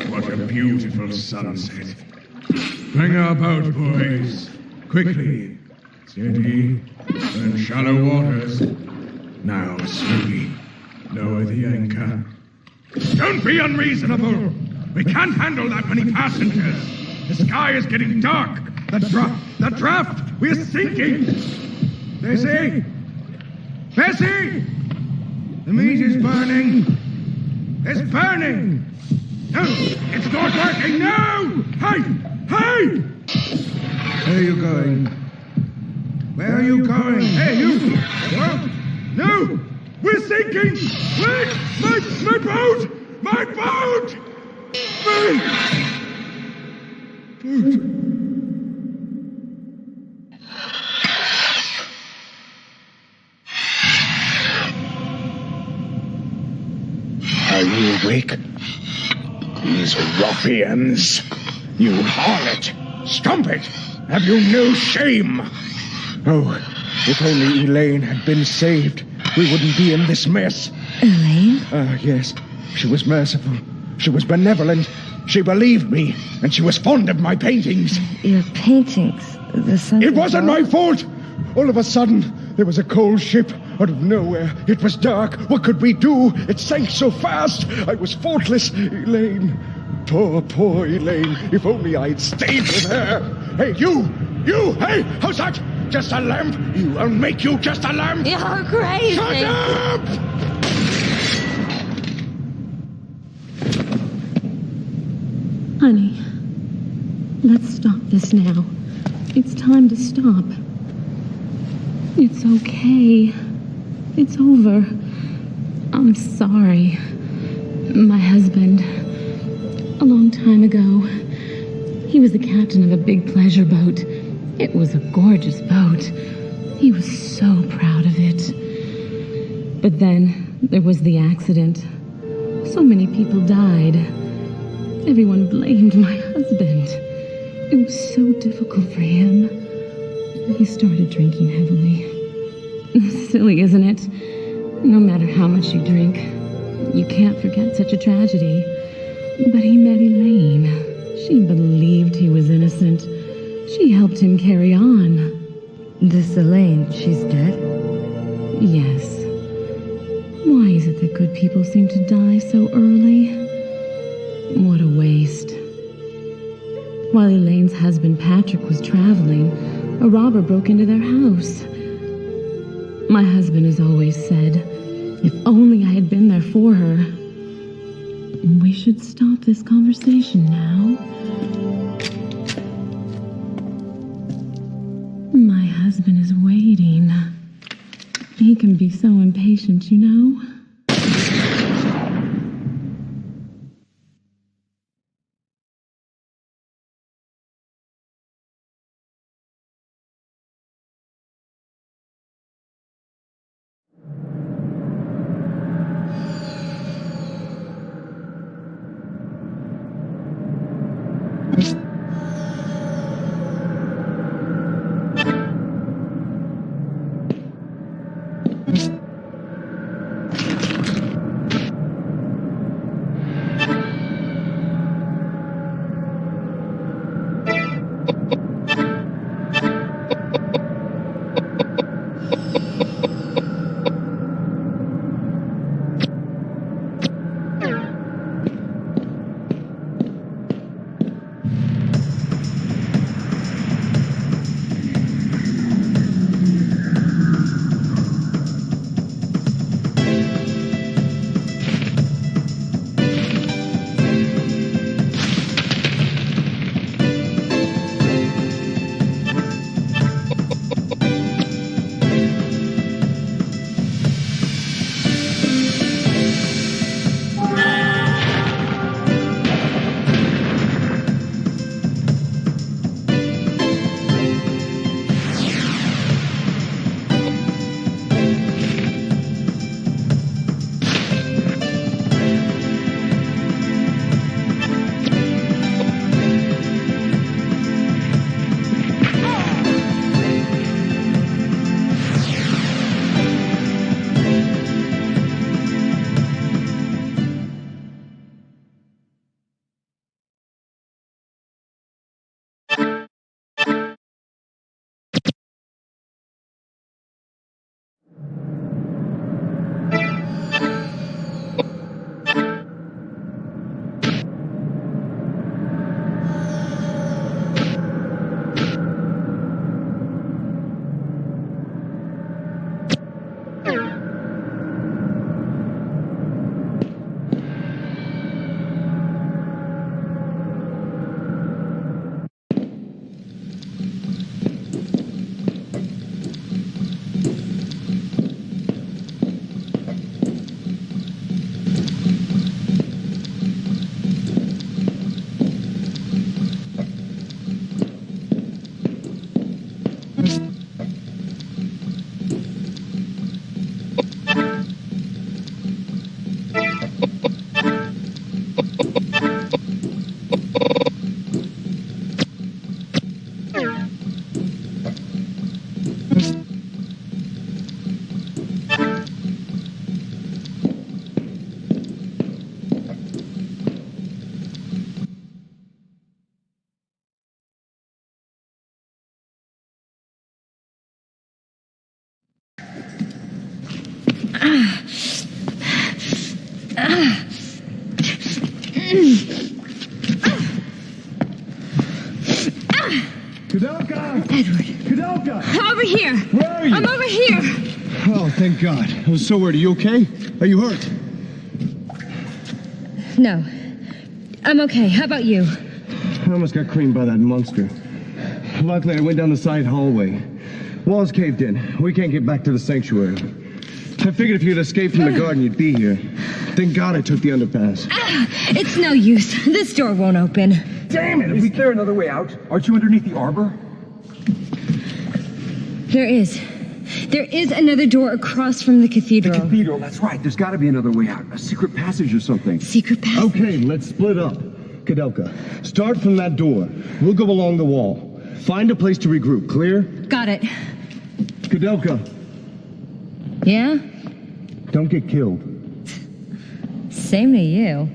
What a beautiful sunset. Bring our boat, boys. Quickly. Steady. We're in shallow waters. Now, slowly. Lower the anchor. Don't be unreasonable. We can't handle that many passengers. The sky is getting dark. The draft. We're sinking. Bessie? Bessie! The meat is burning. It's burning. No, it's not working. No! Hey! Where are you going? Where are you going? Hey, you! What? No! We're sinking! Wait! My boat! My boat! My boat! Are you awake? These ruffians! You harlot! Strumpet! Have you no shame? Oh, if only Elaine had been saved, we wouldn't be in this mess. Elaine? Yes. She was merciful. She was benevolent. She believed me, and she was fond of my paintings. Your paintings? The sun. It wasn't my fault! All of a sudden, there was a cold ship out of nowhere. It was dark. What could we do? It sank so fast. I was faultless. Elaine. Poor Elaine. If only I'd stayed with her. Hey, you! Hey, how's that? Just a lamp? I'll make you just a lamp. You're crazy. Shut up! Honey, let's stop this now. It's time to stop. It's okay. It's over. I'm sorry. My husband, a long time ago, he was the captain of a big pleasure boat. It was a gorgeous boat. He was so proud of it. But then there was the accident. So many people died. Everyone blamed my husband. It was so difficult for him. He started drinking heavily. Silly, isn't it? No matter how much you drink, you can't forget such a tragedy. But he met Elaine. She believed he was innocent. She helped him carry on. This Elaine, she's dead? Yes. Why is it that good people seem to die so early? What a waste. While Elaine's husband Patrick was traveling, a robber broke into their house. My husband has always said, if only I had been there for her. We should stop this conversation now. My husband is waiting. He can be so impatient, you know. Koudelka! Edward, Koudelka! over here. Where are you? I'm over here. Oh, thank God. I was so worried. Are you okay? Are you hurt? No, I'm okay. How about you? I almost got creamed by that monster. Luckily, I went down the side hallway. Walls caved in. We can't get back to the sanctuary. I figured if you'd escaped from the garden, you'd be here. Thank God I took the underpass. It's no use. This door won't open. Damn it! Is there another way out? Aren't you underneath the arbor? There is. There is another door across from the cathedral. Cathedral, that's right. There's got to be another way out. A secret passage or something. Secret passage. Okay, let's split up. Koudelka, start from that door. We'll go along the wall. Find a place to regroup. Clear? Got it. Koudelka, Yeah? don't get killed. Same to you.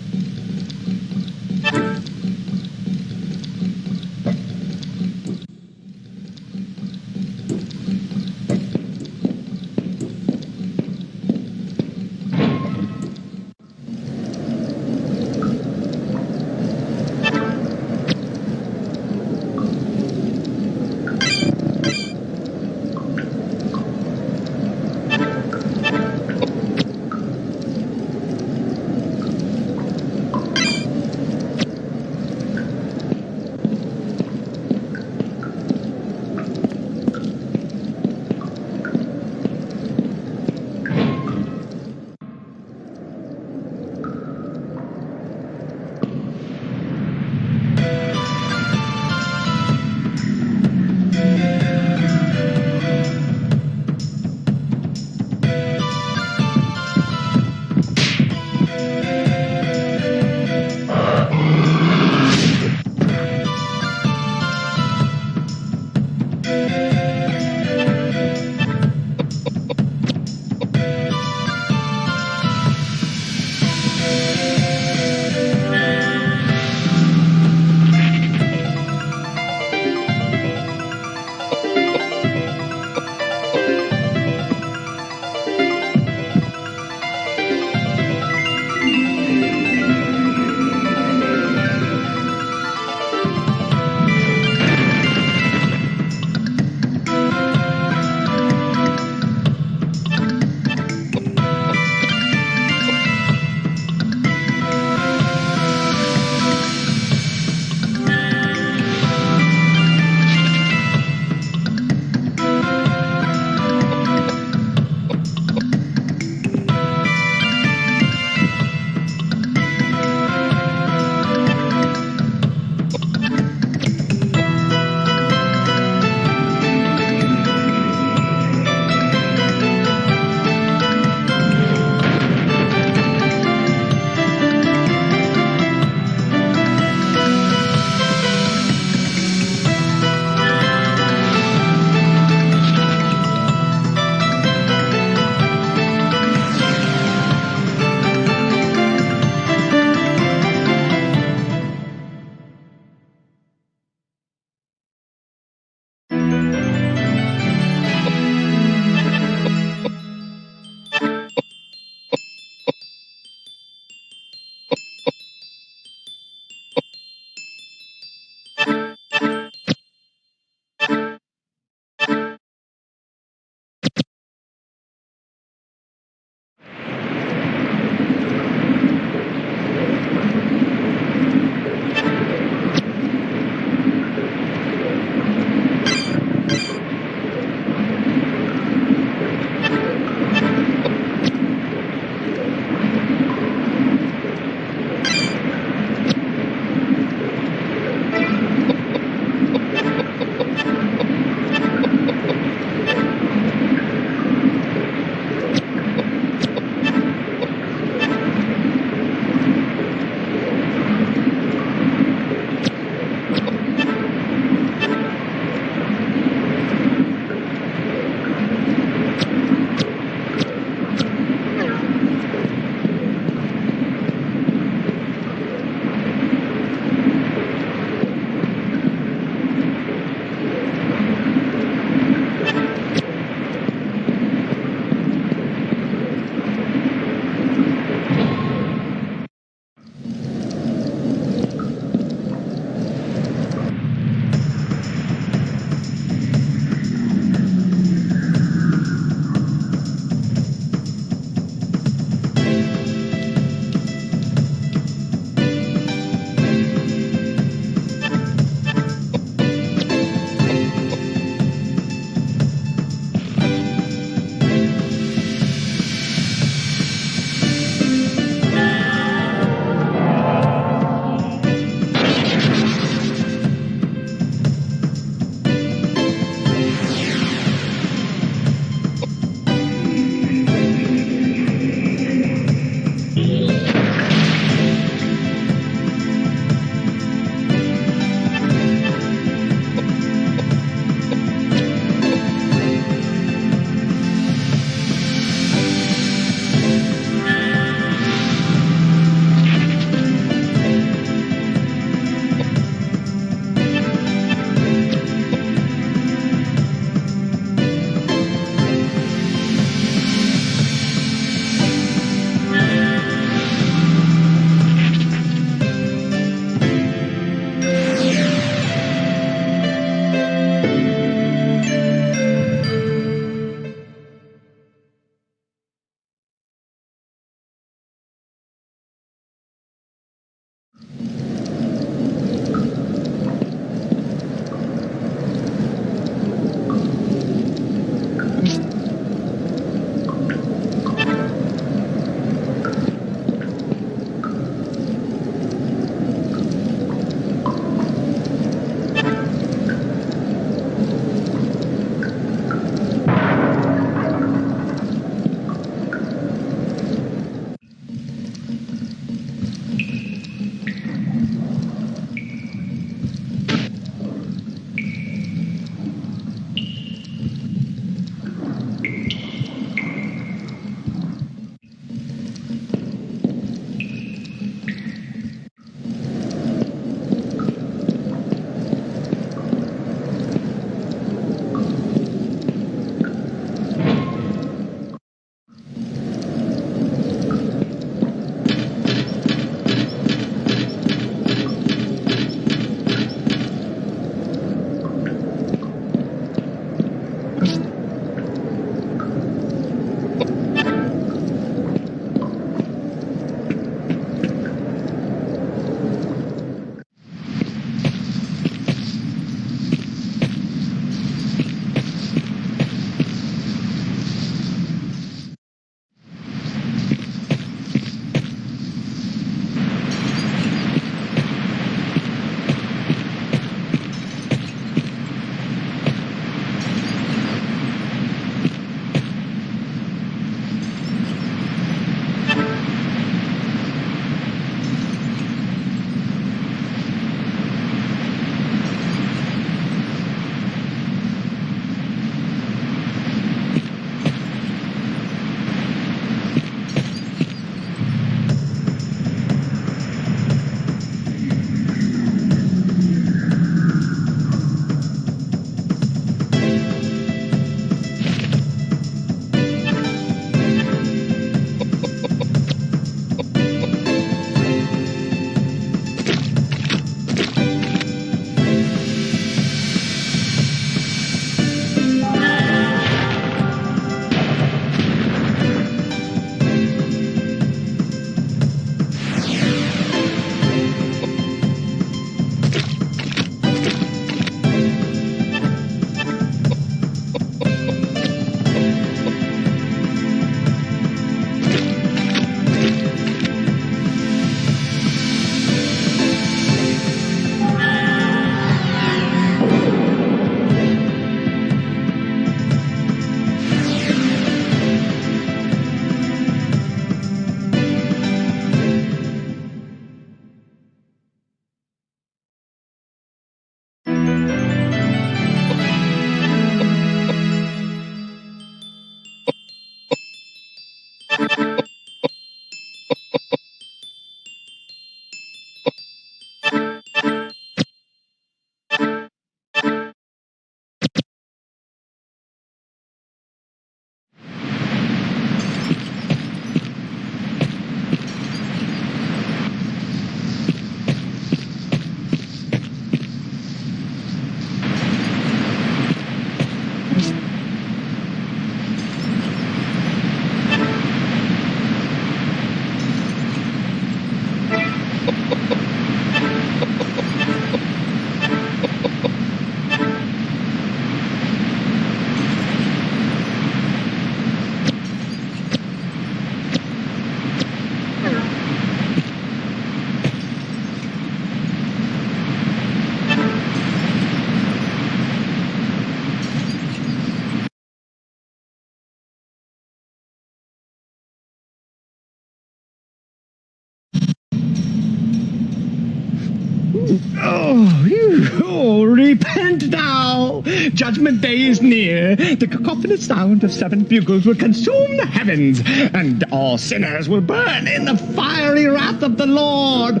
Repent now! Judgment day is near. The cacophonous sound of 7 bugles will consume the heavens, and all sinners will burn in the fiery wrath of the Lord.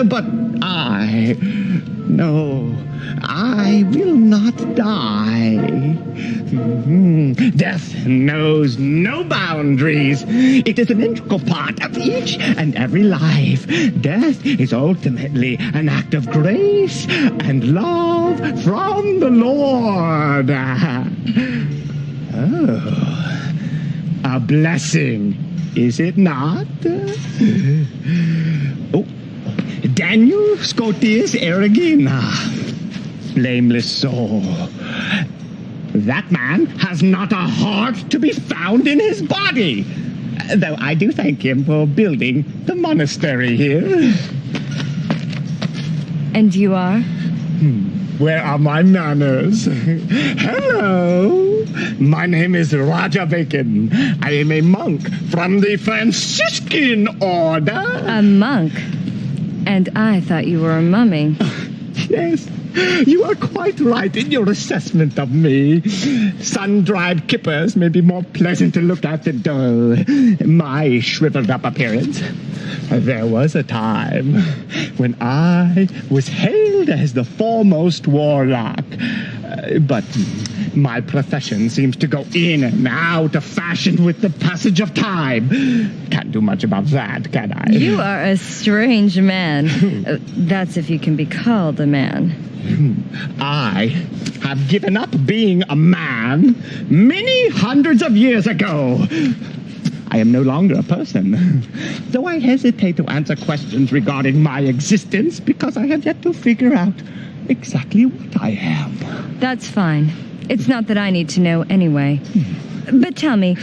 But I will not die. Death knows no boundaries. It is an integral part of each and every life. Death is ultimately an act of grace and love from the Lord. Oh, a blessing, is it not? Oh, Daniel Scotius Erigena, blameless soul. That man has not a heart to be found in his body. Though I do thank him for building the monastery here. And you are? Where are my manners? Hello. My name is Raja Bacon. I am a monk from the Franciscan order. A monk? And I thought you were a mummy. Yes. You are quite right in your assessment of me. Sun-dried kippers may be more pleasant to look at than dull. My shriveled-up appearance. There was a time when I was hailed as the foremost warlock. But my profession seems to go in and out of fashion with the passage of time. Can't do much about that, can I? You are a strange man. That's if you can be called a man. I have given up being a man many hundreds of years ago. I am no longer a person, though I hesitate to answer questions regarding my existence because I have yet to figure out exactly what I am. That's fine. It's not that I need to know anyway. But tell me,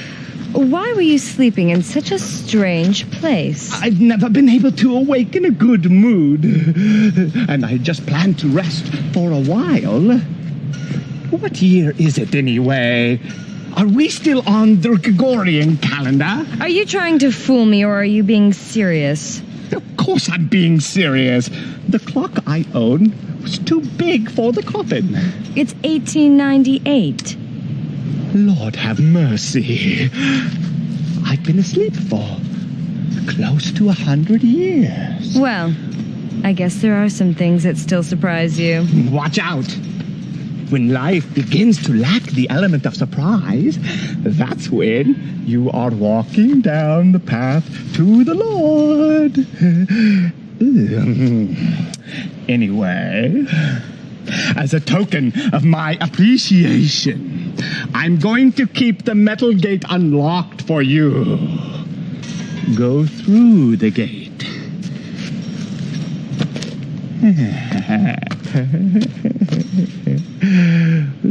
why were you sleeping in such a strange place? I've never been able to awake in a good mood, and I just planned to rest for a while. What year is it anyway? Are we still on the Gregorian calendar? Are you trying to fool me, or are you being serious? Of course I'm being serious. The clock I own was too big for the coffin. It's 1898. Lord have mercy. I've been asleep for close to 100 years. Well, I guess there are some things that still surprise you. Watch out. When life begins to lack the element of surprise, that's when you are walking down the path to the Lord. Anyway, as a token of my appreciation, I'm going to keep the metal gate unlocked for you. Go through the gate.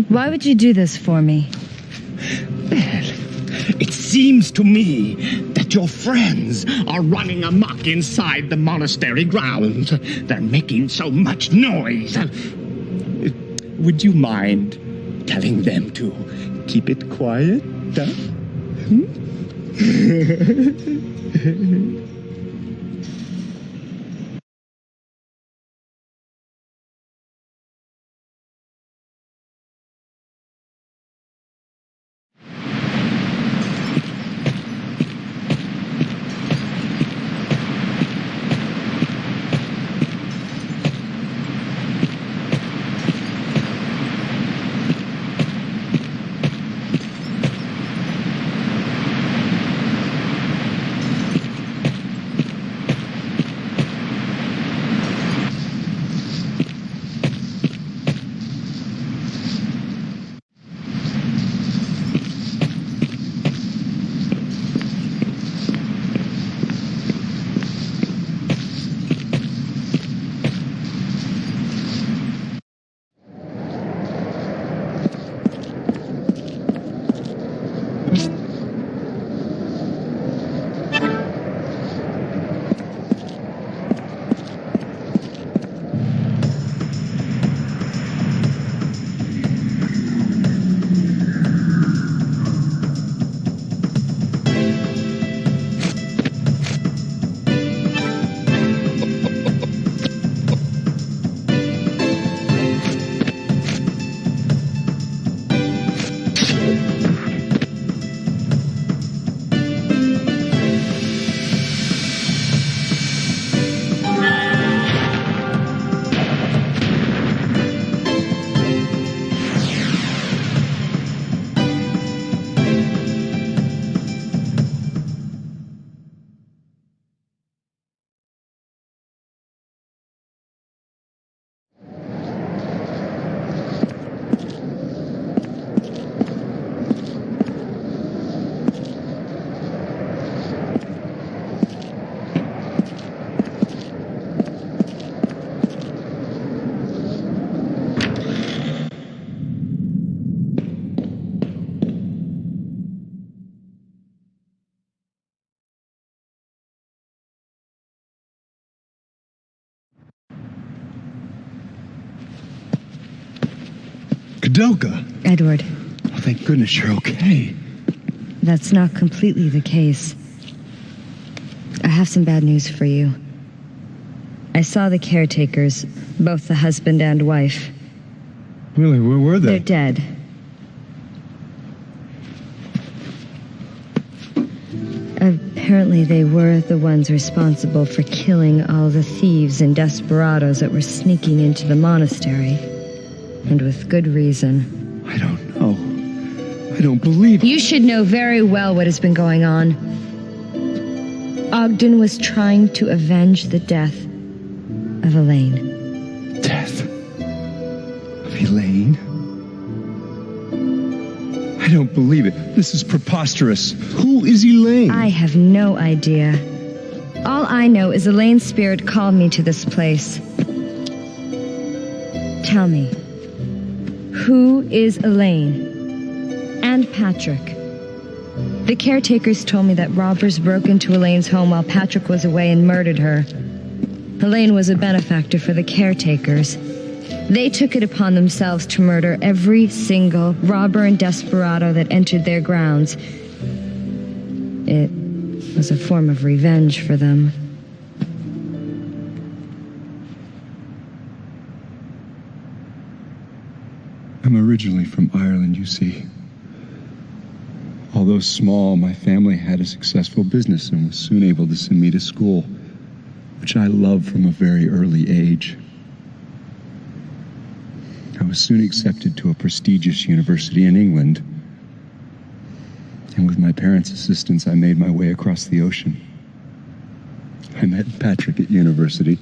Why would you do this for me? Well, it seems to me that your friends are running amok inside the monastery grounds. They're making so much noise. Would you mind telling them to keep it quiet? Koudelka. Edward, Oh, thank goodness you're okay. that's not completely the case. I have some bad news for you. I saw the caretakers, both the husband and wife. Really, where were They're they? dead. Apparently they were the ones responsible for killing all the thieves and desperados that were sneaking into the monastery. And with good reason. I don't know. I don't believe it. You should know very well what has been going on. Ogden was trying to avenge the death of Elaine. Death of Elaine? I don't believe it. This is preposterous. Who is Elaine? I have no idea. All I know is Elaine's spirit called me to this place. Tell me, who is Elaine? And Patrick? The caretakers told me that robbers broke into Elaine's home while Patrick was away and murdered her. Elaine was a benefactor for the caretakers. They took it upon themselves to murder every single robber and desperado that entered their grounds. It was a form of revenge for them. I'm originally from Ireland, you see. Although small, my family had a successful business and was soon able to send me to school, which I loved from a very early age. I was soon accepted to a prestigious university in England, and with my parents' assistance, I made my way across the ocean. I met Patrick at university.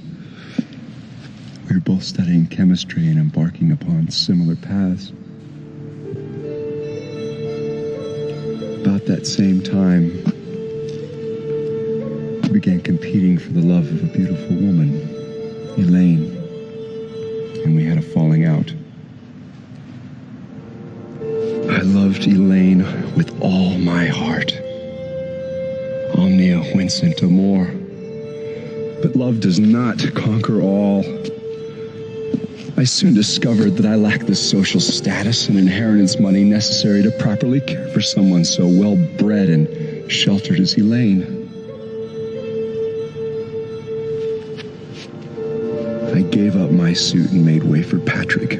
We were both studying chemistry and embarking upon similar paths. About that same time, we began competing for the love of a beautiful woman, Elaine, and we had a falling out. I loved Elaine with all my heart. Omnia vincit amor. But love does not conquer all. I soon discovered that I lacked the social status and inheritance money necessary to properly care for someone so well-bred and sheltered as Elaine. I gave up my suit and made way for Patrick.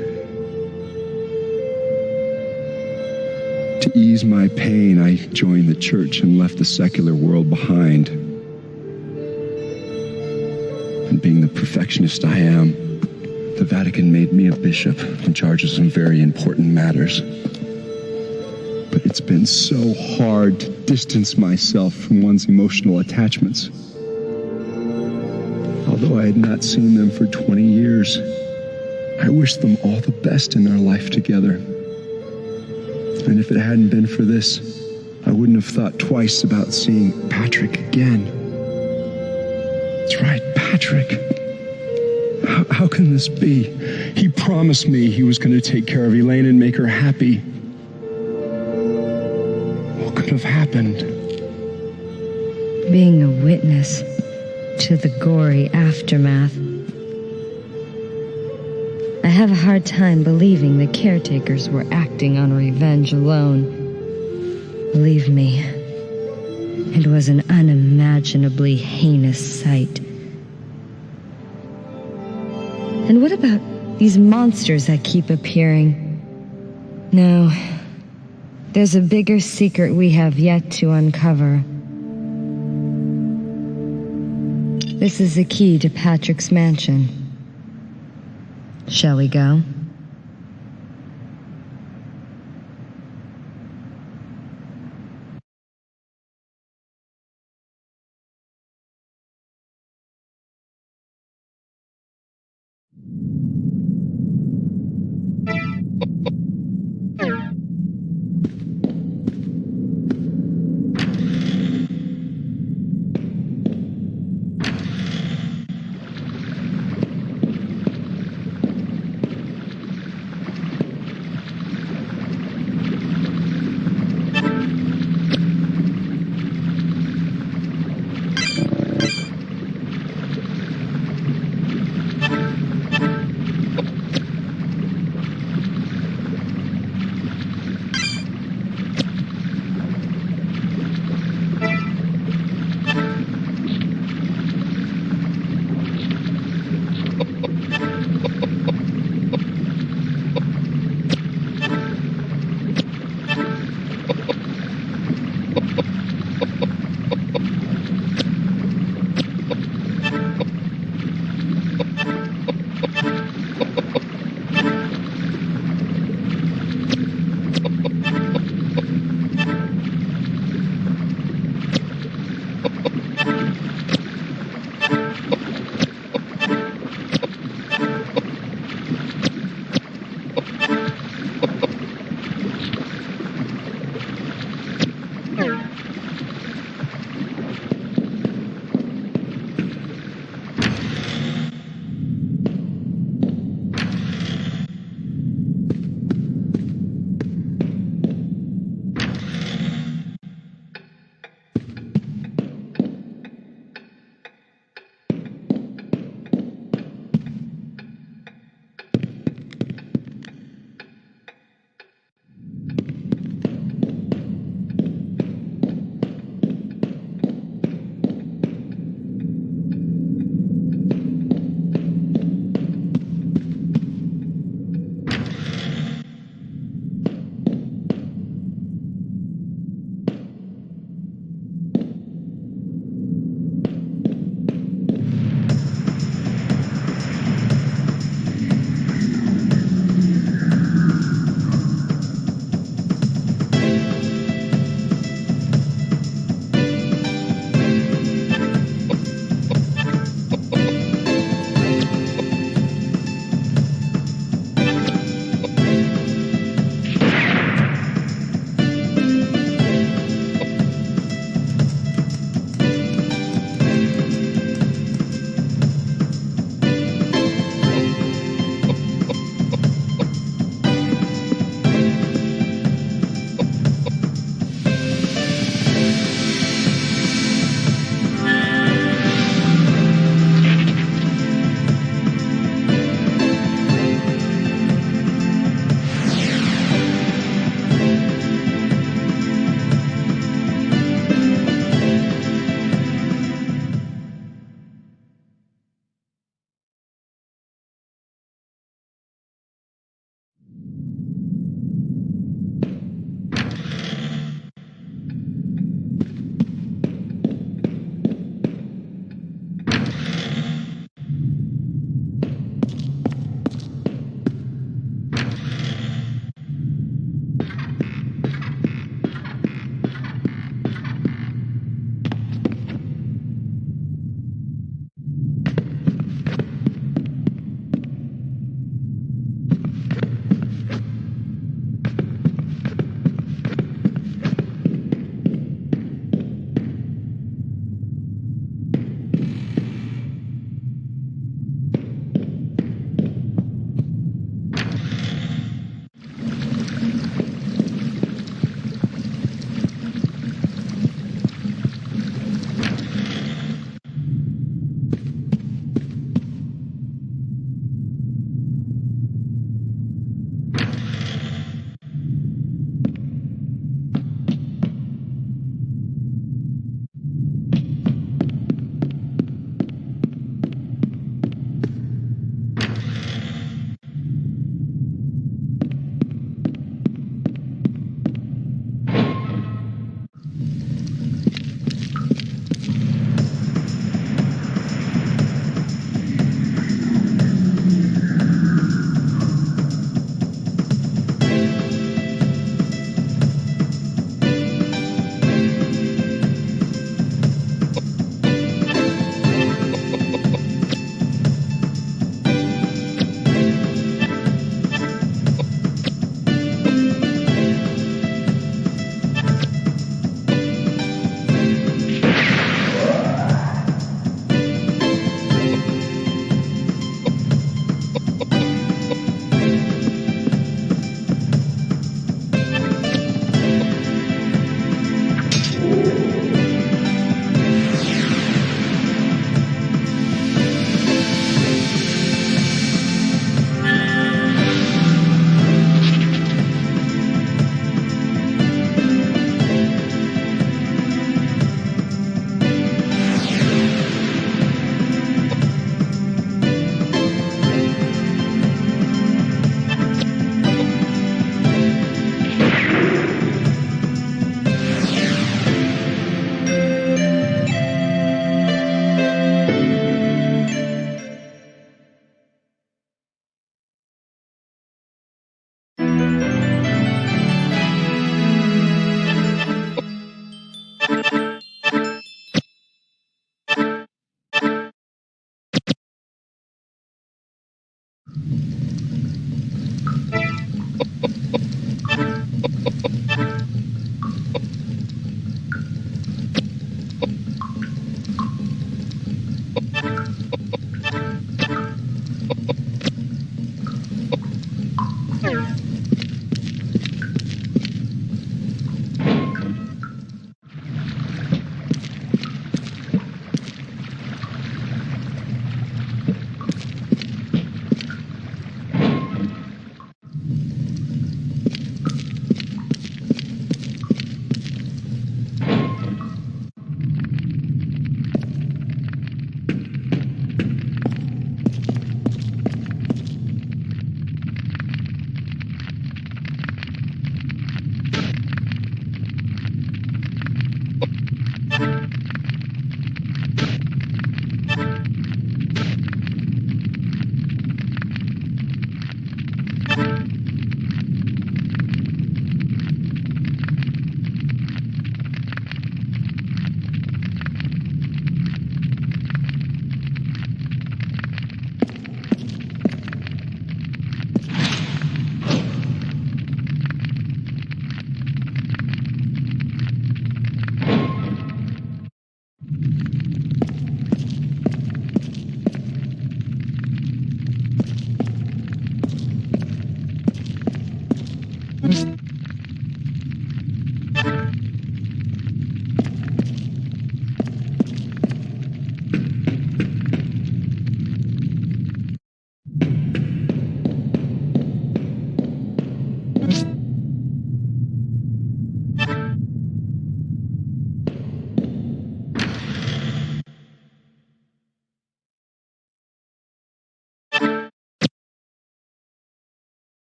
To ease my pain, I joined the church and left the secular world behind. And being the perfectionist I am, the Vatican made me a bishop in charge of some very important matters. But it's been so hard to distance myself from one's emotional attachments. Although I had not seen them for 20 years, I wished them all the best in their life together. And if it hadn't been for this, I wouldn't have thought twice about seeing Patrick again. That's right, Patrick. How can this be? He promised me he was going to take care of Elaine and make her happy. What could have happened? Being a witness to the gory aftermath. I have a hard time believing the caretakers were acting on revenge alone. Believe me, it was an unimaginably heinous sight. And what about these monsters that keep appearing? No, there's a bigger secret we have yet to uncover. This is the key to Patrick's mansion. Shall we go?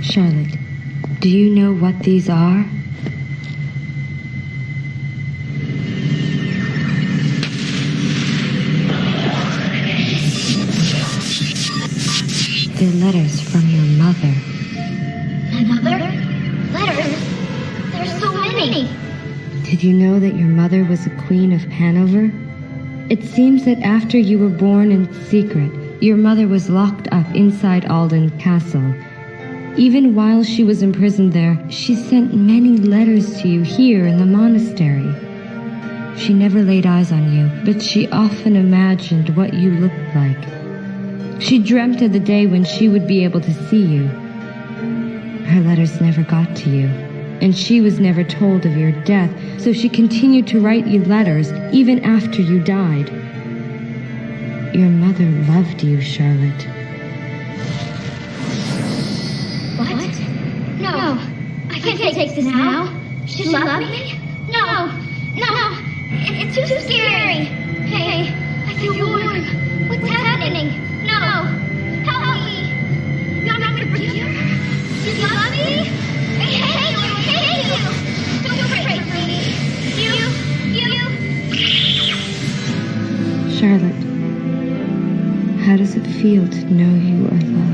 Charlotte, do you know what these are? They're letters from your mother. My mother? Letters? There's so many. Did you know that your mother was a queen of Hanover? It seems that after you were born in secret, your mother was locked up inside Alden Castle. Even while she was imprisoned there, she sent many letters to you here in the monastery. She never laid eyes on you, but she often imagined what you looked like. She dreamt of the day when she would be able to see you. Her letters never got to you, and she was never told of your death, so she continued to write you letters even after you died. Your mother loved you, Charlotte. What? No. I can't take this now. She love me? No. It's too scary. Hey, I feel warm. What's happening? No. Help me. You want me to forgive you? You love me? I hate you. Don't break me. You. Charlotte, how does it feel to know you are loved?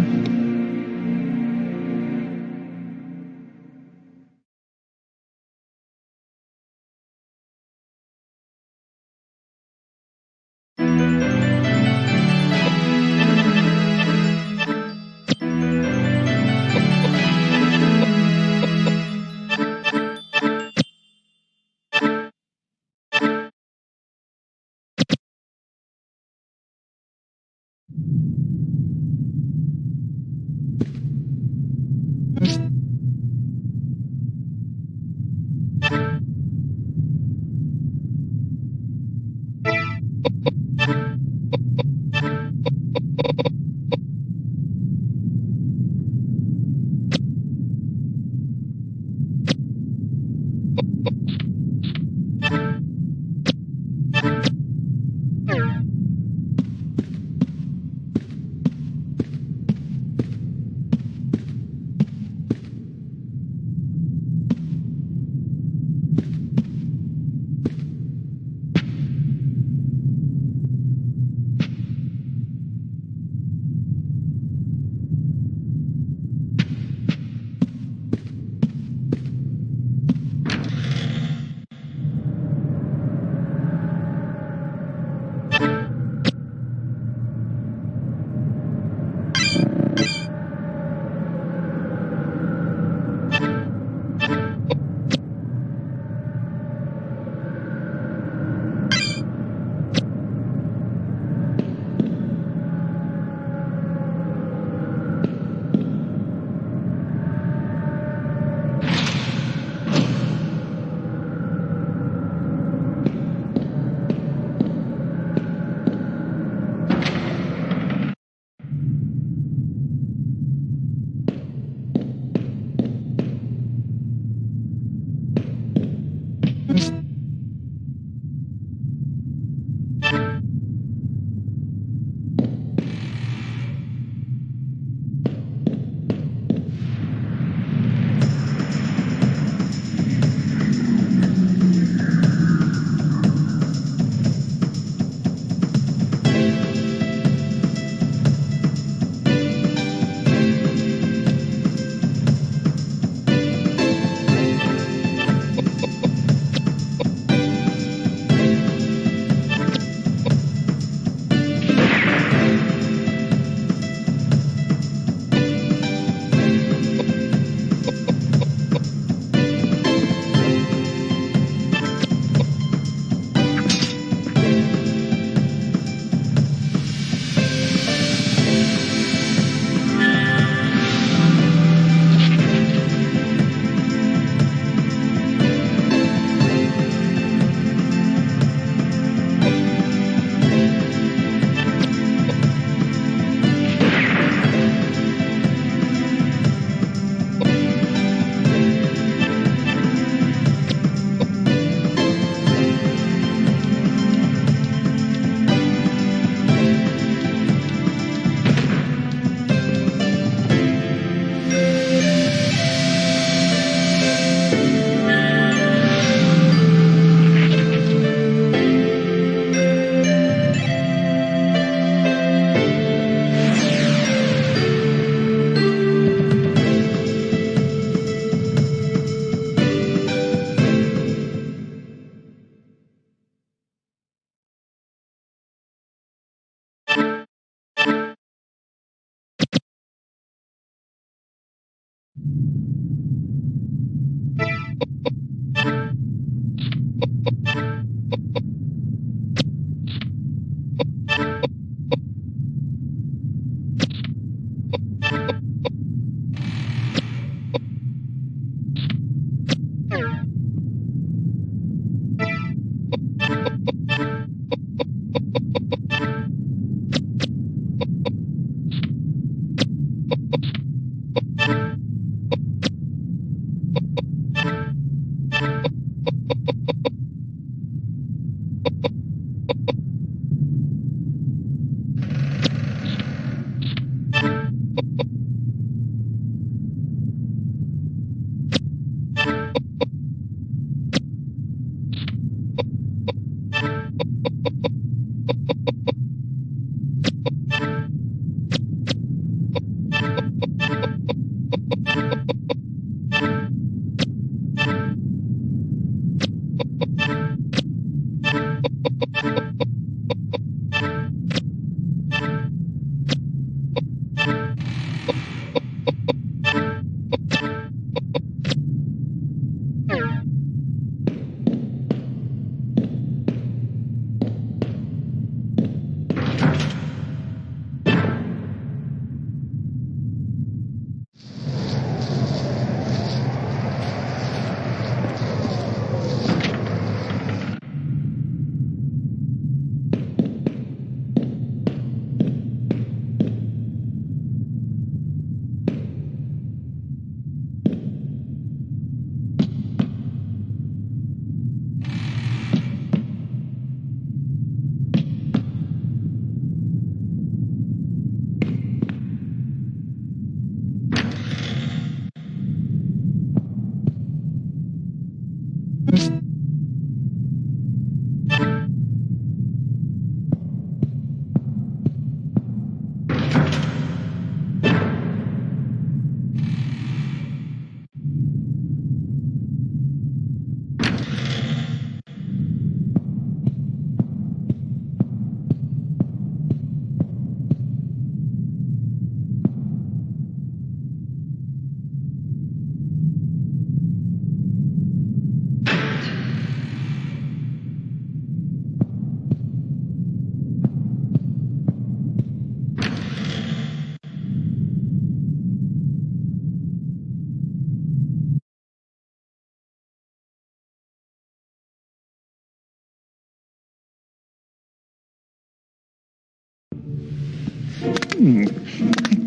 I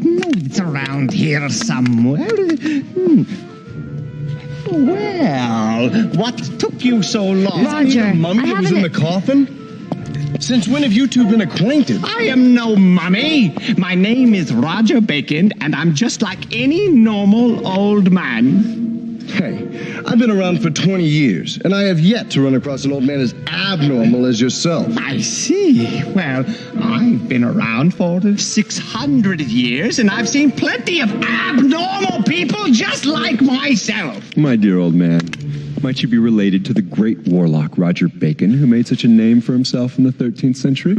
know it's around here somewhere. Well, what took you so long? Roger, The mummy I that was haven't... in the coffin? Since when have you two been acquainted? I am no mummy. My name is Roger Bacon, and I'm just like any normal old man. Hey, I've been around for 20 years, and I have yet to run across an old man as abnormal as yourself. I see. Well, I've been around for 600 years, and I've seen plenty of abnormal people just like myself. My dear old man, might you be related to the great warlock Roger Bacon, who made such a name for himself in the 13th century?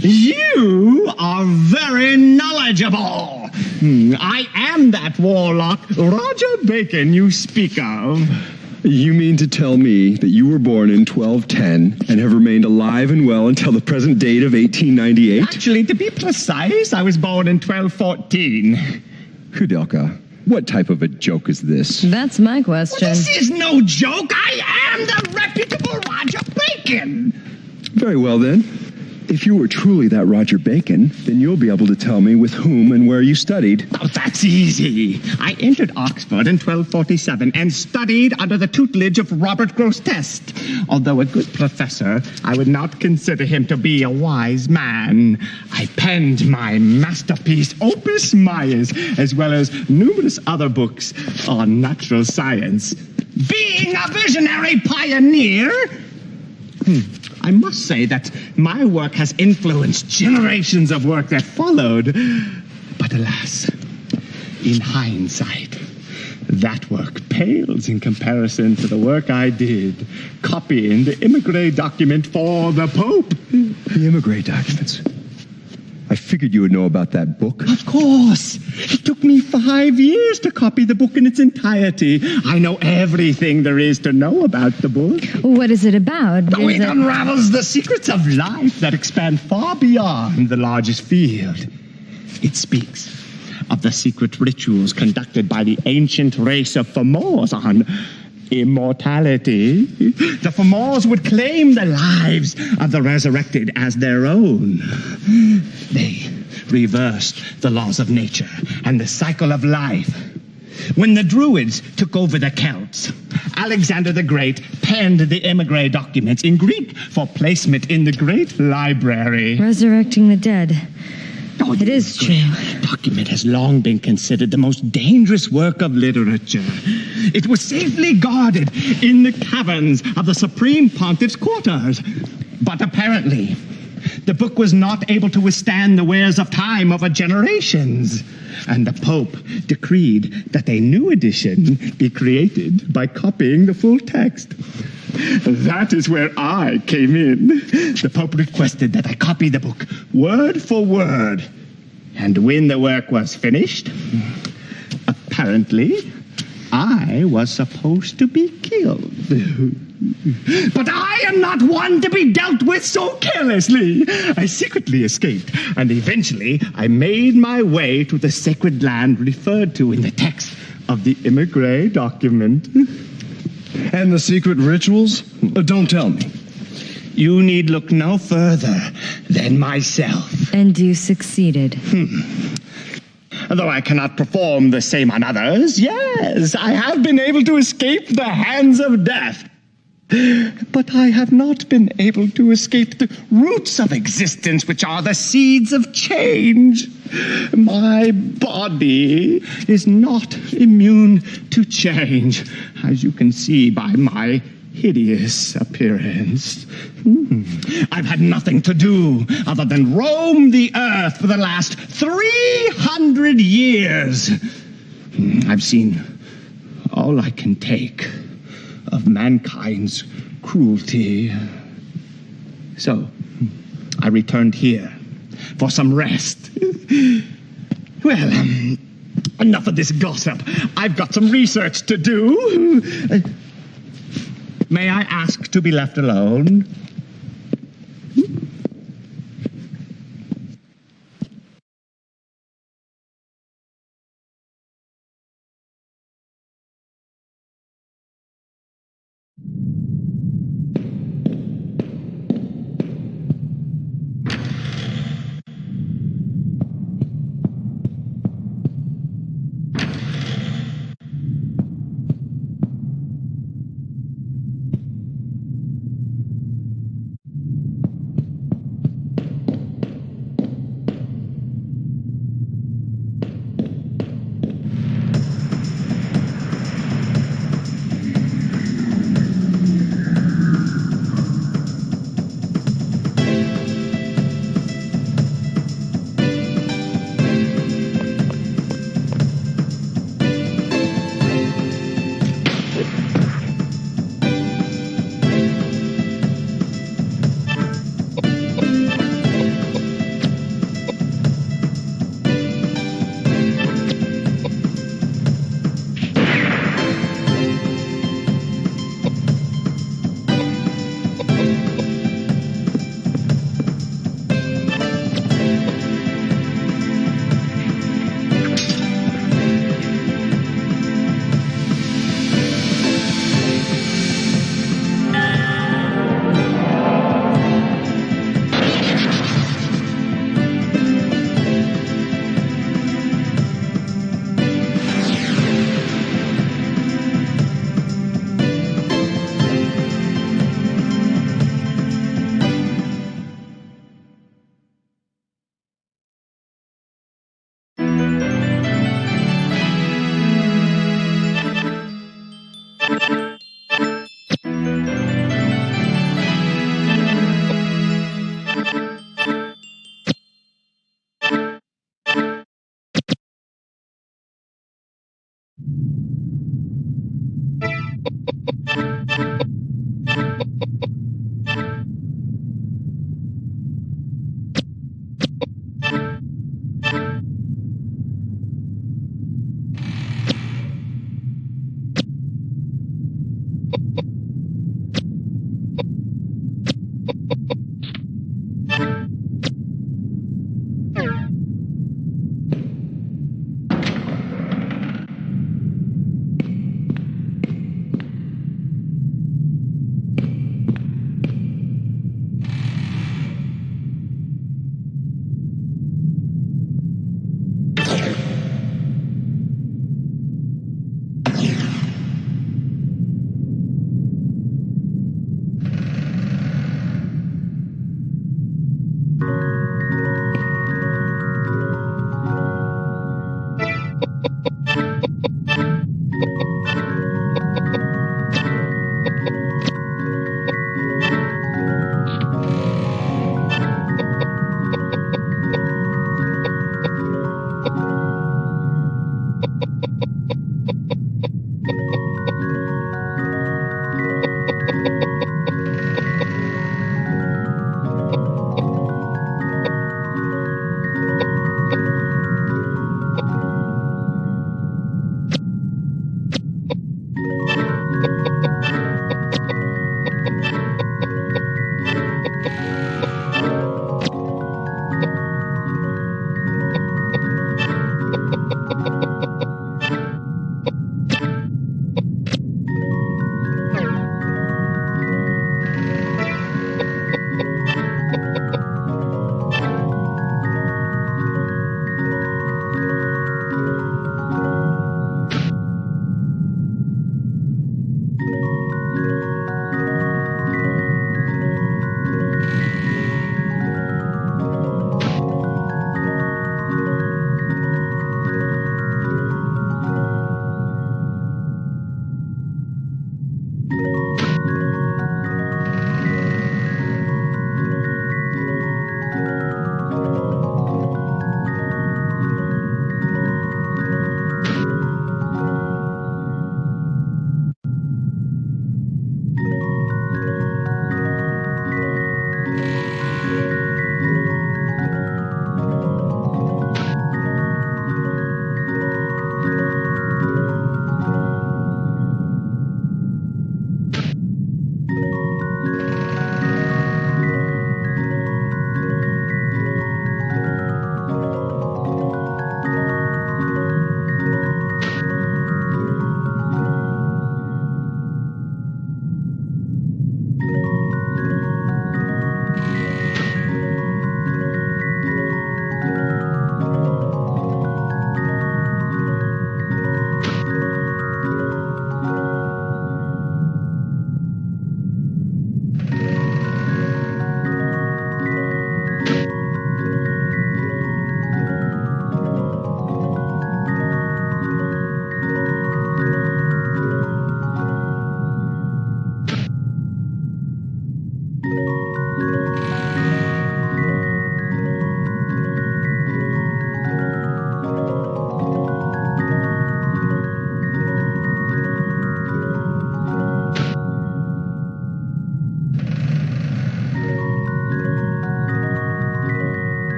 You are very knowledgeable. I am that warlock, Roger Bacon, you speak of. You mean to tell me that you were born in 1210 and have remained alive and well until the present date of 1898? Actually, to be precise, I was born in 1214. Koudelka, what type of a joke is this? That's my question. This is no joke. I am the reputable Roger Bacon. Very well, then. If you were truly that Roger Bacon, then you'll be able to tell me with whom and where you studied. Oh, that's easy. I entered Oxford in 1247 and studied under the tutelage of Robert Grosseteste. Although a good professor, I would not consider him to be a wise man. I penned my masterpiece, Opus Maius, as well as numerous other books on natural science. Being a visionary pioneer, I must say that my work has influenced generations of work that followed. But alas, in hindsight, that work pales in comparison to the work I did copying the Emigre document for the Pope. The Emigre documents. I figured you would know about that book. Of course. It took me 5 years to copy the book in its entirety. I know everything there is to know about the book. What is it about? It unravels the secrets of life that expand far beyond the largest field. It speaks of the secret rituals conducted by the ancient race of Fomors on immortality. The Fomors would claim the lives of the resurrected as their own. They reversed the laws of nature and the cycle of life. When the Druids took over the Celts, Alexander the Great penned the emigre documents in Greek for placement in the Great Library. Resurrecting the dead. It is true. The document has long been considered the most dangerous work of literature. It was safely guarded in the caverns of the Supreme Pontiff's quarters. But apparently, the book was not able to withstand the wears of time over generations. And the Pope decreed that a new edition be created by copying the full text. That is where I came in. The Pope requested that I copy the book word for word. And when the work was finished, apparently, I was supposed to be killed. But I am not one to be dealt with so carelessly. I secretly escaped, and eventually I made my way to the sacred land referred to in the text of the emigre document. And the secret rituals? Don't tell me. You need look no further than myself. And you succeeded. Though I cannot perform the same on others, yes, I have been able to escape the hands of death. But I have not been able to escape the roots of existence, which are the seeds of change. My body is not immune to change, as you can see by my hideous appearance. I've had nothing to do other than roam the earth for the last 300 years. I've seen all I can take of mankind's cruelty. So, I returned here for some rest. Well, enough of this gossip. I've got some research to do. May I ask to be left alone?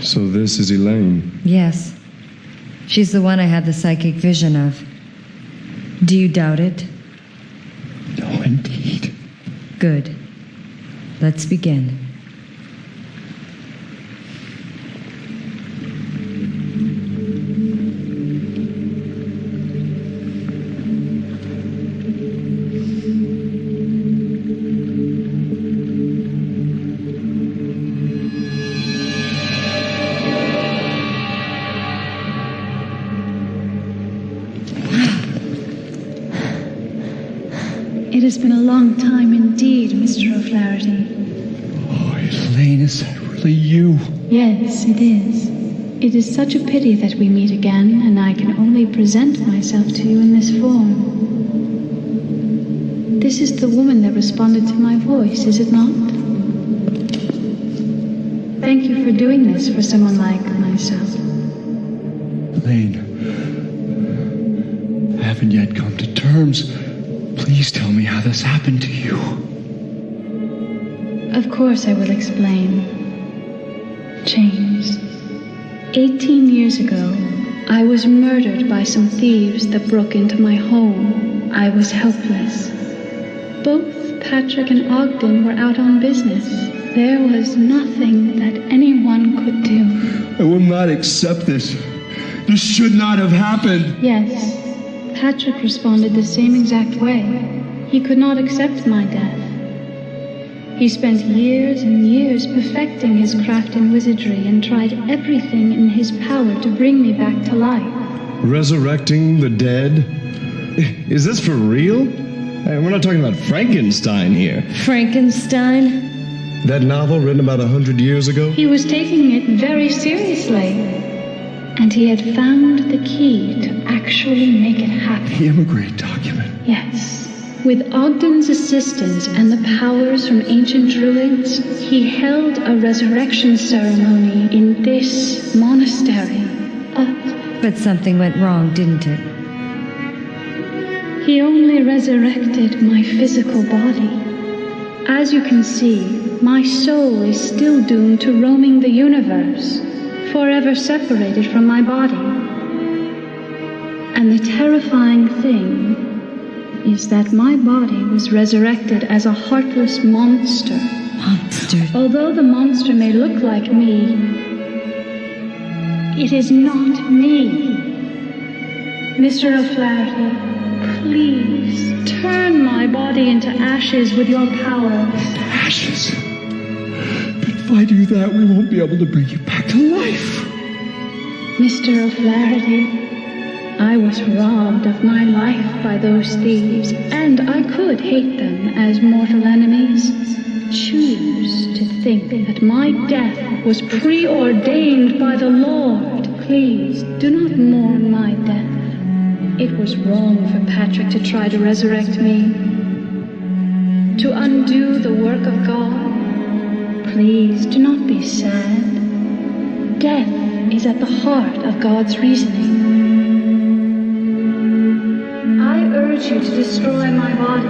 So this is Elaine. Yes. She's the one I had the psychic vision of. Do you doubt it? No, indeed. Good. Let's begin. It has been a long time indeed, Mr. O'Flaherty. Oh, Elaine, is that really you? Yes, it is. It is such a pity that we meet again, and I can only present myself to you in this form. This is the woman that responded to my voice, is it not? Thank you for doing this for someone like myself. Elaine, I haven't yet come to terms. Please tell me how this happened to you. Of course I will explain. James, 18 years ago, I was murdered by some thieves that broke into my home. I was helpless. Both Patrick and Ogden were out on business. There was nothing that anyone could do. I will not accept this. This should not have happened. Yes, Patrick responded the same exact way. He could not accept my death. He spent years and years perfecting his craft in wizardry and tried everything in his power to bring me back to life. Resurrecting the dead? Is this for real? Hey, we're not talking about Frankenstein here. Frankenstein? That novel written about 100 years ago? He was taking it very seriously. And he had found the key to actually make it happen. The Immigrate document. Yes. With Ogden's assistance and the powers from ancient druids, he held a resurrection ceremony in this monastery. But something went wrong, didn't it? He only resurrected my physical body. As you can see, my soul is still doomed to roaming the universe, forever separated from my body. And the terrifying thing is that my body was resurrected as a heartless monster. Monster? Although the monster may look like me, it is not me. Mr. O'Flaherty, please turn my body into ashes with your power. Ashes? But if I do that, we won't be able to bring you back to life. Mr. O'Flaherty, I was robbed of my life by those thieves, and I could hate them as mortal enemies. Choose to think that my death was preordained by the Lord. Please, do not mourn my death. It was wrong for Patrick to try to resurrect me, to undo the work of God. Please, do not be sad. Death is at the heart of God's reasoning. I urge you to destroy my body.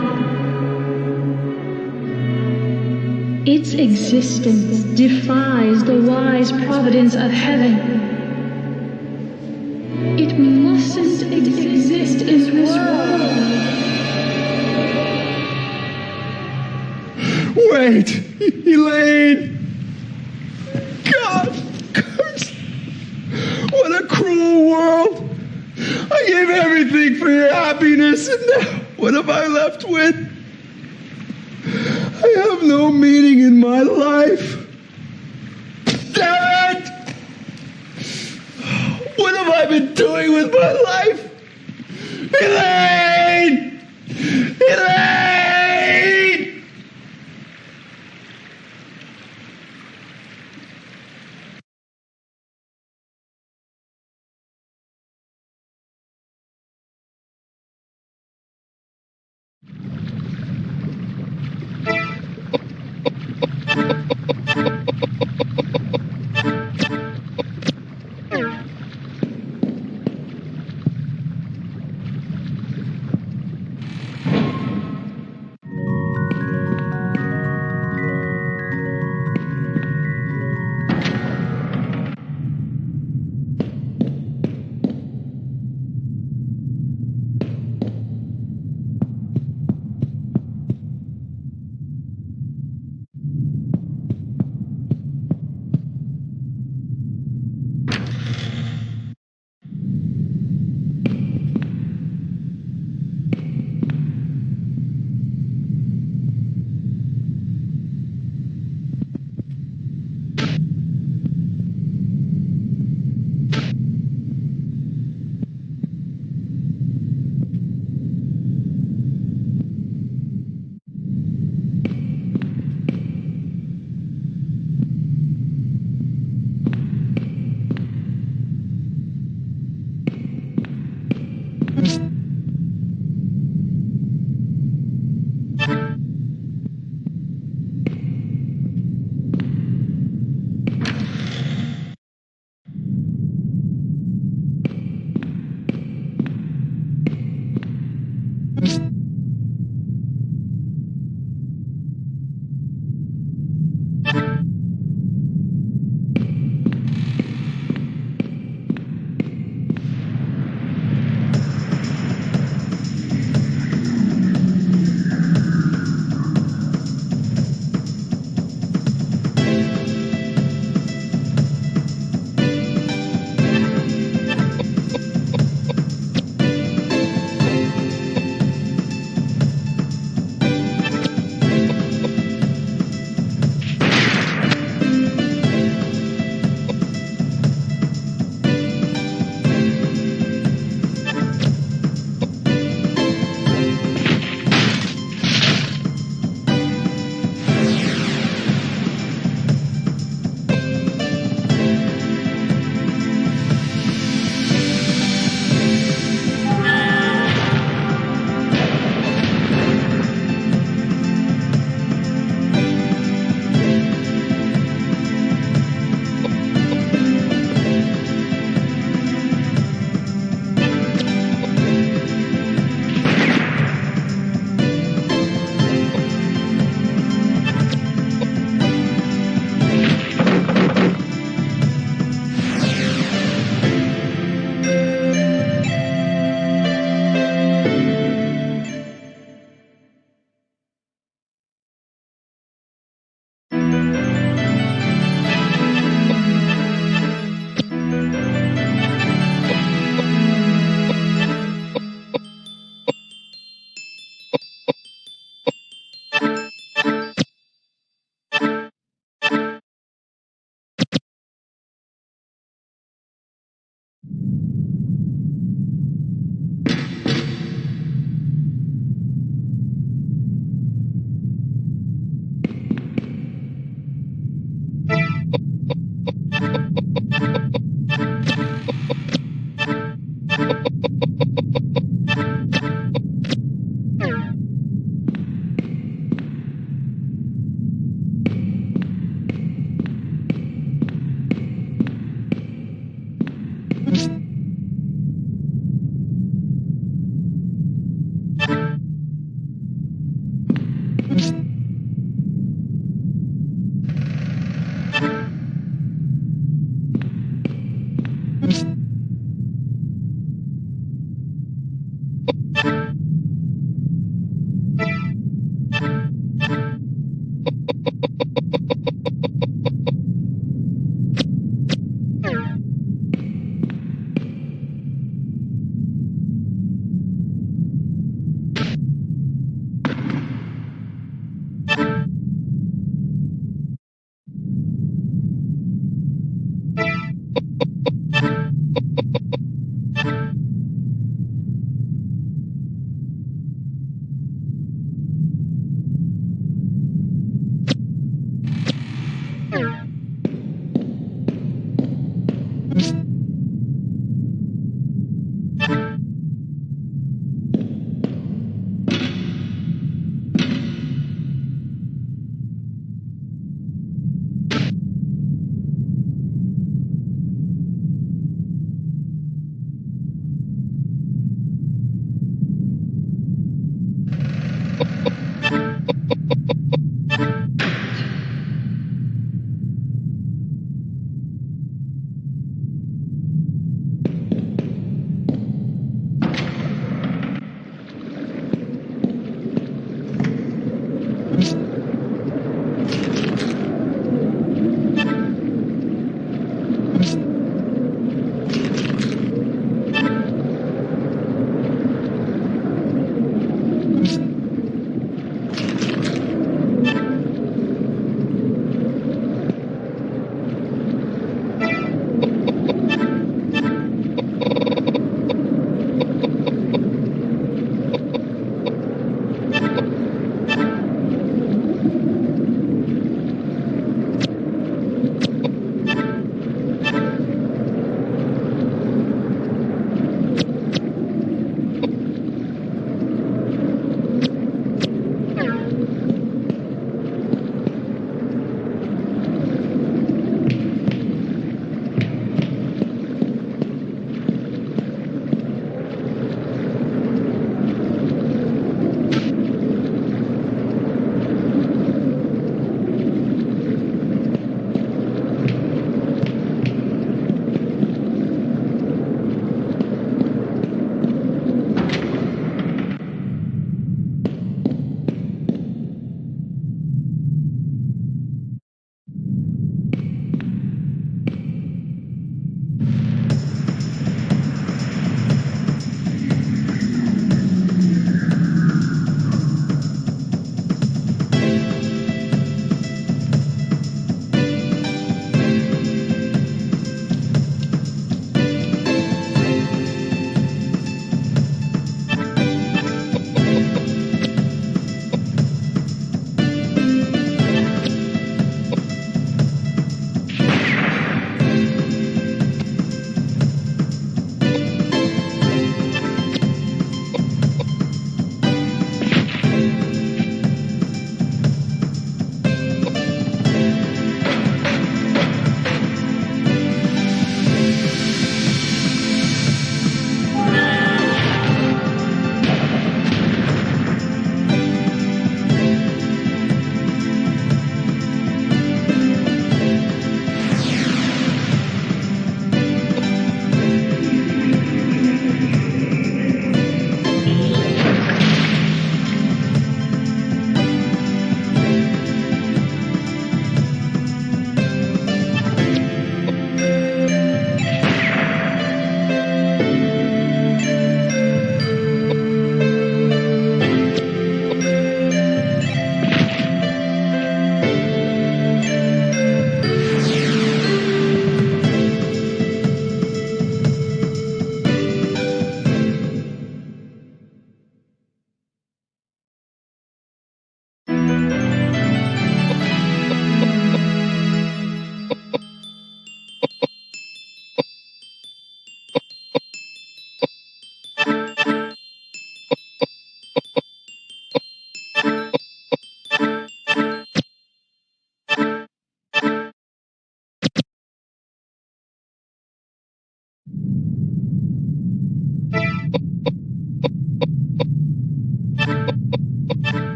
Its existence defies the wise providence of heaven. It mustn't exist in this world. Wait! Elaine! God! Curse! What a cruel world! I gave everything for your happiness, and now what am I left with? I have no meaning in my life. Damn it! What have I been doing with my life? Elaine! Elaine!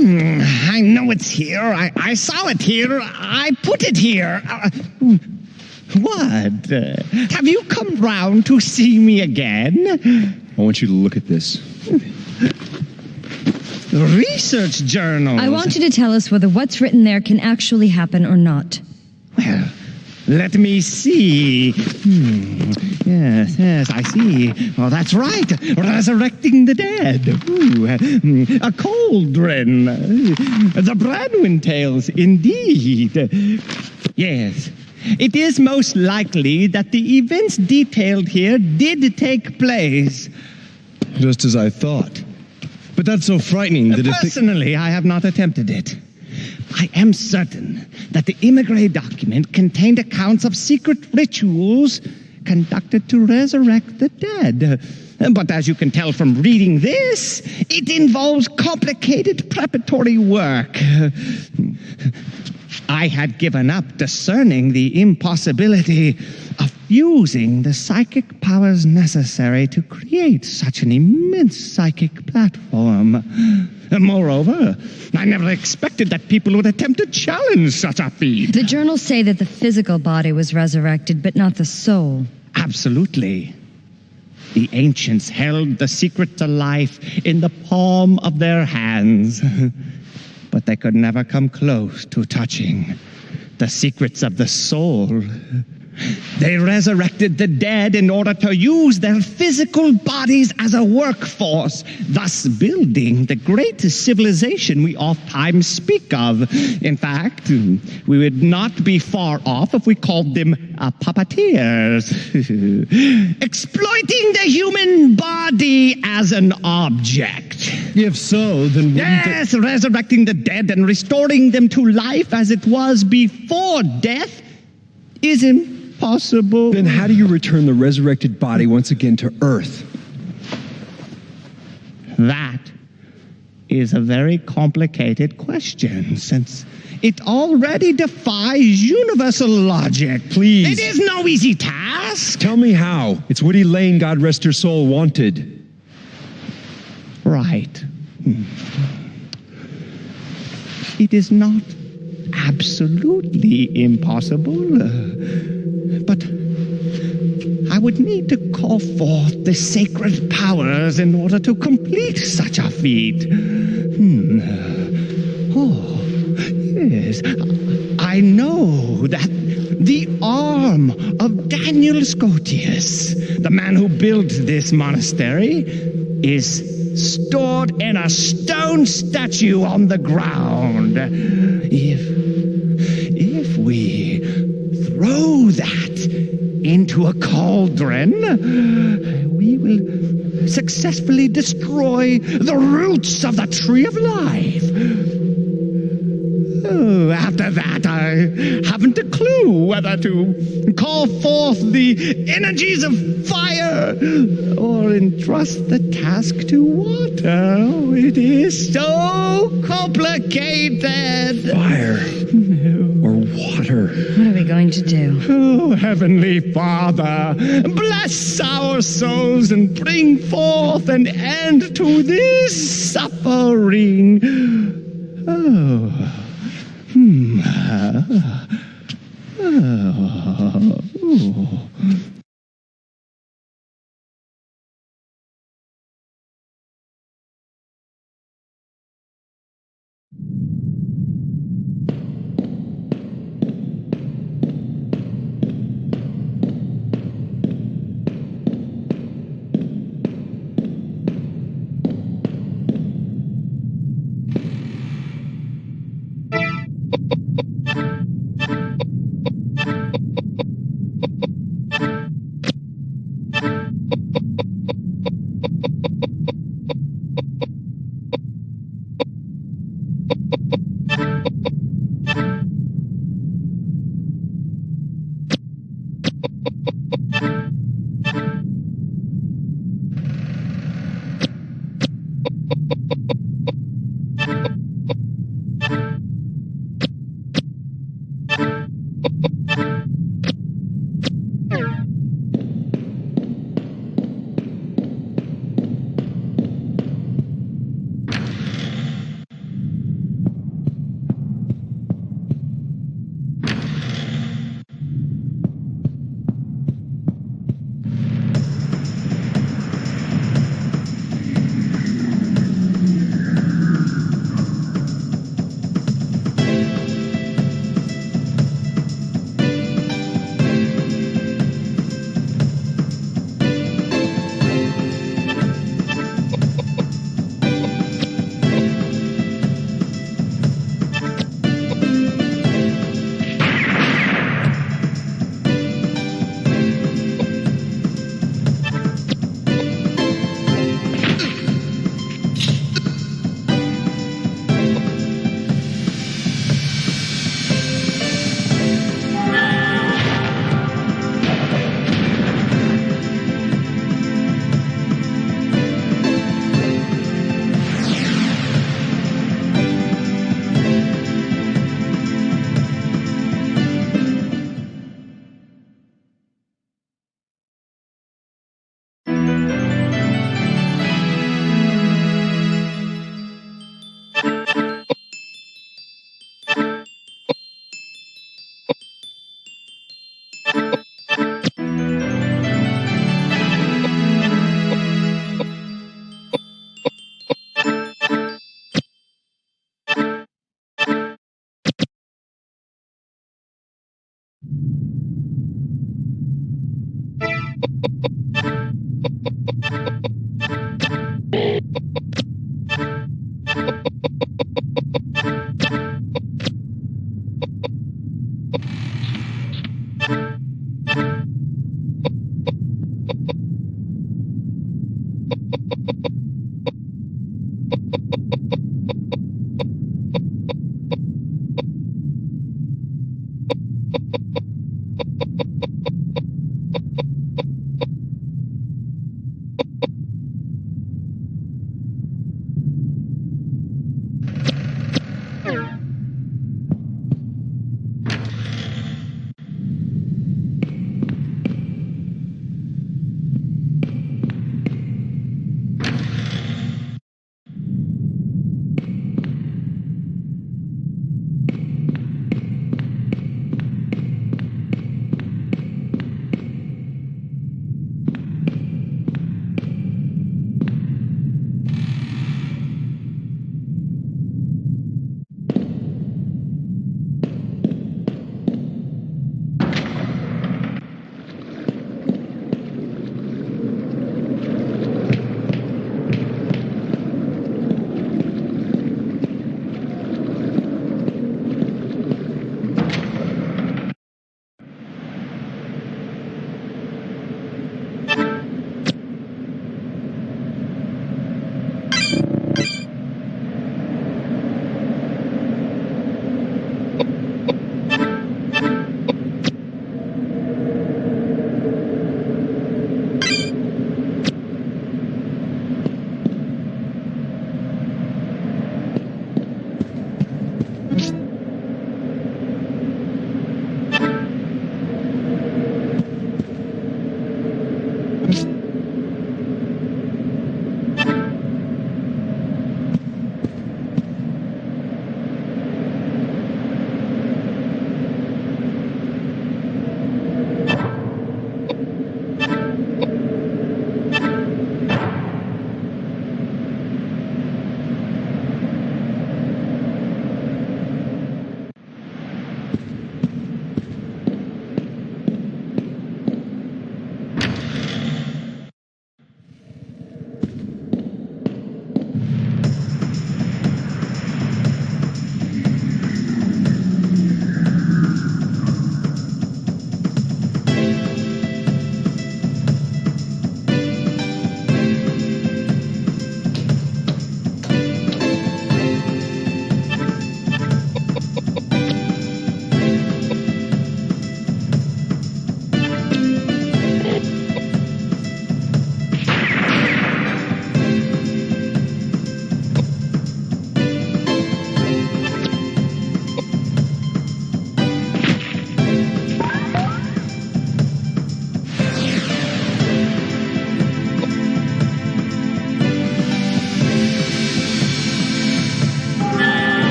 I know it's here. I saw it here. I put it here. What? Have you come round to see me again? I want you to look at this. Research journal. I want you to tell us whether what's written there can actually happen or not. Well, let me see. Yes, I see. Oh, that's right. Resurrecting the dead. Ooh, a cauldron. The Branwyn tales, indeed. Yes. It is most likely that the events detailed here did take place. Just as I thought. But that's so frightening that Personally, I have not attempted it. I am certain that the Immigrant document contained accounts of secret rituals conducted to resurrect the dead. But as you can tell from reading this, it involves complicated preparatory work. I had given up discerning the impossibility of using the psychic powers necessary to create such an immense psychic platform. Moreover, I never expected that people would attempt to challenge such a feat. The journals say that the physical body was resurrected, but not the soul. Absolutely. The ancients held the secret to life in the palm of their hands. But they could never come close to touching the secrets of the soul. They resurrected the dead in order to use their physical bodies as a workforce, thus building the great civilization we oft-times speak of. In fact, we would not be far off if we called them puppeteers. Exploiting the human body as an object. if so, then Yes, resurrecting the dead and restoring them to life as it was before death is impossible. Then how do you return the resurrected body once again to Earth? That is a very complicated question, since it already defies universal logic. Please. It is no easy task. Tell me how. It's what Elaine, God rest her soul, wanted. Right. It is not absolutely impossible, but I would need to call forth the sacred powers in order to complete such a feat. Oh, yes. I know that the arm of Daniel Scotius, the man who built this monastery, is stored in a stone statue on the ground. If we throw that into a cauldron, we will successfully destroy the roots of the tree of life. Oh, after that, I haven't a clue whether to call forth the energies of fire or entrust the task to water. Oh, it is so complicated. Fire or water. What are we going to do? Oh, Heavenly Father, bless our souls and bring forth an end to this suffering. Oh.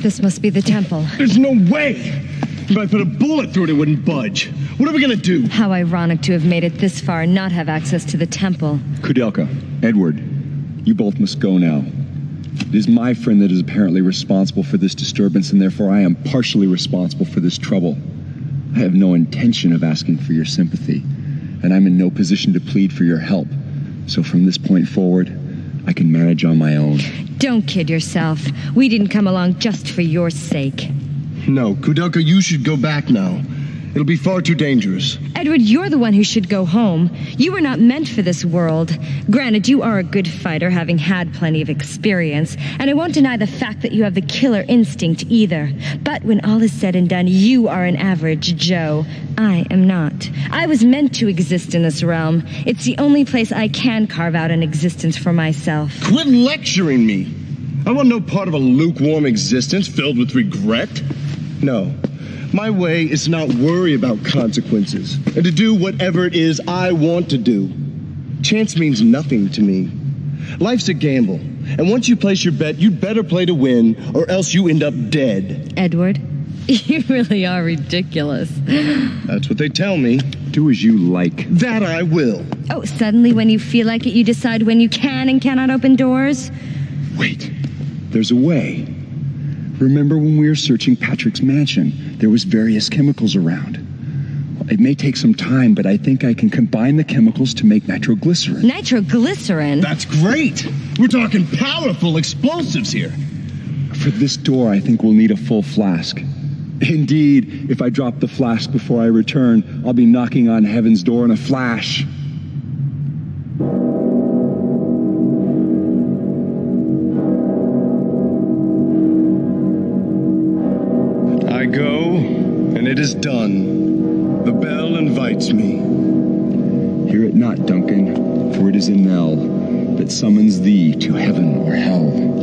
This must be the temple. There's no way! If I put a bullet through it, it wouldn't budge. What are we gonna do? How ironic to have made it this far and not have access to the temple. Koudelka, Edward, you both must go now. It is my friend that is apparently responsible for this disturbance, and therefore I am partially responsible for this trouble. I have no intention of asking for your sympathy, and I'm in no position to plead for your help. So from this point forward, I can manage on my own. Don't kid yourself. We didn't come along just for your sake. No, Koudelka, you should go back now. It'll be far too dangerous. Edward, you're the one who should go home. You were not meant for this world. Granted, you are a good fighter, having had plenty of experience, and I won't deny the fact that you have the killer instinct either. But when all is said and done, you are an average Joe. I am not. I was meant to exist in this realm. It's the only place I can carve out an existence for myself. Quit lecturing me. I want no part of a lukewarm existence filled with regret. No. My way is to not worry about consequences and to do whatever it is I want to do. Chance means nothing to me. Life's a gamble, and once you place your bet, you'd better play to win, or else you end up dead. Edward, you really are ridiculous. That's what they tell me. Do as you like. That I will. Oh, suddenly when you feel like it, you decide when you can and cannot open doors? Wait, there's a way. Remember when we were searching Patrick's mansion? There was various chemicals around. It may take some time, but I think I can combine the chemicals to make nitroglycerin. Nitroglycerin? That's great. We're talking powerful explosives here. For this door, I think we'll need a full flask. Indeed, if I drop the flask before I return, I'll be knocking on heaven's door in a flash. I go, and it is done. The bell invites me. Hear it not, Duncan, for it is a knell that summons thee to heaven or hell.